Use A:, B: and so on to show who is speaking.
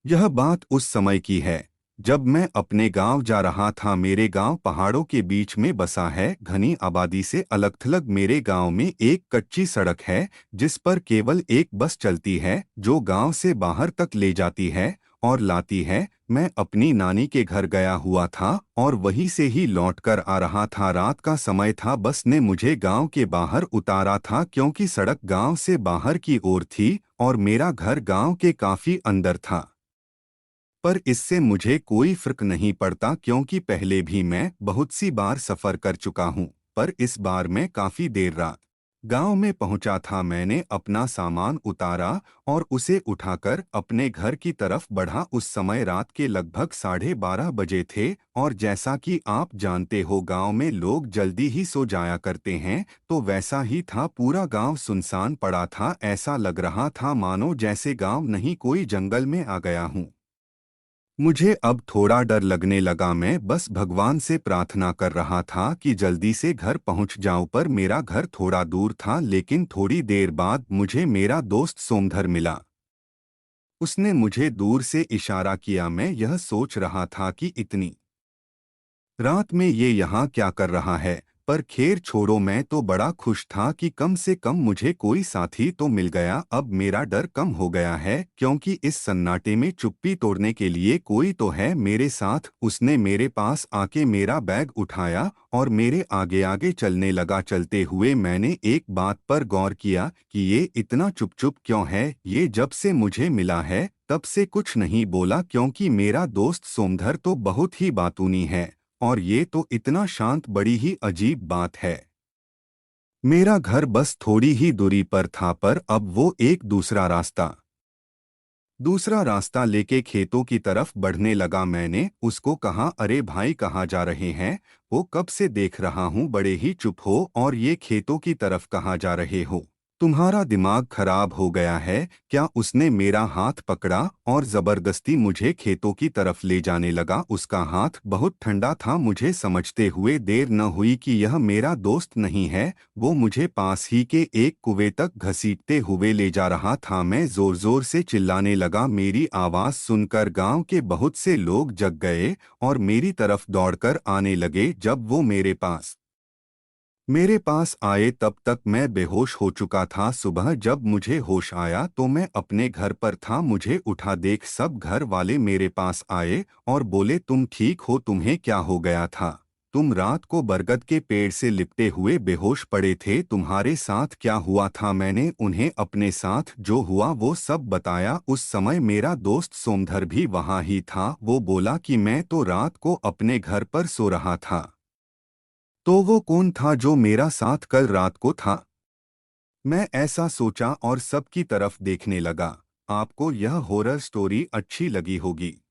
A: यह बात उस समय की है जब मैं अपने गांव जा रहा था। मेरे गांव पहाड़ों के बीच में बसा है, घनी आबादी से अलग-थलग। मेरे गांव में एक कच्ची सड़क है जिस पर केवल एक बस चलती है जो गांव से बाहर तक ले जाती है और लाती है। मैं अपनी नानी के घर गया हुआ था और वहीं से ही लौटकर आ रहा था। रात का समय था। बस ने मुझे गांव के बाहर उतारा था क्योंकि सड़क गांव से बाहर की ओर थी और मेरा घर गांव के काफी अंदर था। पर इससे मुझे कोई फर्क नहीं पड़ता क्योंकि पहले भी मैं बहुत सी बार सफर कर चुका हूं। पर इस बार मैं काफी देर रात गांव में पहुंचा था। मैंने अपना सामान उतारा और उसे उठाकर अपने घर की तरफ बढ़ा। उस समय रात के लगभग 12:30 बजे थे और जैसा कि आप जानते हो गांव में लोग जल्दी ही सो जाया करते हैं, तो वैसा ही था। पूरा गांव सुनसान पड़ा था। ऐसा लग रहा था मानो जैसे गांव नहीं कोई जंगल में आ गया हूं। मुझे अब थोड़ा डर लगने लगा। मैं बस भगवान से प्रार्थना कर रहा था कि जल्दी से घर पहुंच जाऊं। पर मेरा घर थोड़ा दूर था। लेकिन थोड़ी देर बाद मुझे मेरा दोस्त सोमधर मिला। उसने मुझे दूर से इशारा किया। मैं यह सोच रहा था कि इतनी रात में ये यहाँ क्या कर रहा है। पर खैर छोड़ो, मैं तो बड़ा खुश था कि कम से कम मुझे कोई साथी तो मिल गया। अब मेरा डर कम हो गया है क्योंकि इस सन्नाटे में चुप्पी तोड़ने के लिए कोई तो है मेरे साथ। उसने मेरे पास आके मेरा बैग उठाया और मेरे आगे आगे चलने लगा। चलते हुए मैंने एक बात पर गौर किया कि ये इतना चुप चुप क्यों है। ये जब से मुझे मिला है तब से कुछ नहीं बोला क्योंकि मेरा दोस्त सोमधर तो बहुत ही बातूनी है और ये तो इतना शांत। बड़ी ही अजीब बात है। मेरा घर बस थोड़ी ही दूरी पर था पर अब वो एक दूसरा रास्ता लेके खेतों की तरफ बढ़ने लगा। मैंने उसको कहा, अरे भाई कहाँ जा रहे हैं? वो कब से देख रहा हूँ बड़े ही चुप हो और ये खेतों की तरफ कहाँ जा रहे हो? तुम्हारा दिमाग खराब हो गया है क्या? उसने मेरा हाथ पकड़ा और जबरदस्ती मुझे खेतों की तरफ ले जाने लगा। उसका हाथ बहुत ठंडा था। मुझे समझते हुए देर न हुई कि यह मेरा दोस्त नहीं है। वो मुझे पास ही के एक कुएं तक घसीटते हुए ले जा रहा था। मैं जोर जोर से चिल्लाने लगा। मेरी आवाज सुनकर गांव के बहुत से लोग जग गए और मेरी तरफ दौड़कर आने लगे। जब वो मेरे पास आए तब तक मैं बेहोश हो चुका था। सुबह जब मुझे होश आया तो मैं अपने घर पर था। मुझे उठा देख सब घर वाले मेरे पास आए और बोले, तुम ठीक हो? तुम्हें क्या हो गया था? तुम रात को बरगद के पेड़ से लिपटे हुए बेहोश पड़े थे। तुम्हारे साथ क्या हुआ था? मैंने उन्हें अपने साथ जो हुआ वो सब बताया। उस समय मेरा दोस्त सोमधर भी वहाँ ही था। वो बोला कि मैं तो रात को अपने घर पर सो रहा था। तो वो कौन था जो मेरा साथ कल रात को था? मैं ऐसा सोचा और सबकी तरफ देखने लगा। आपको यह हॉरर स्टोरी अच्छी लगी होगी।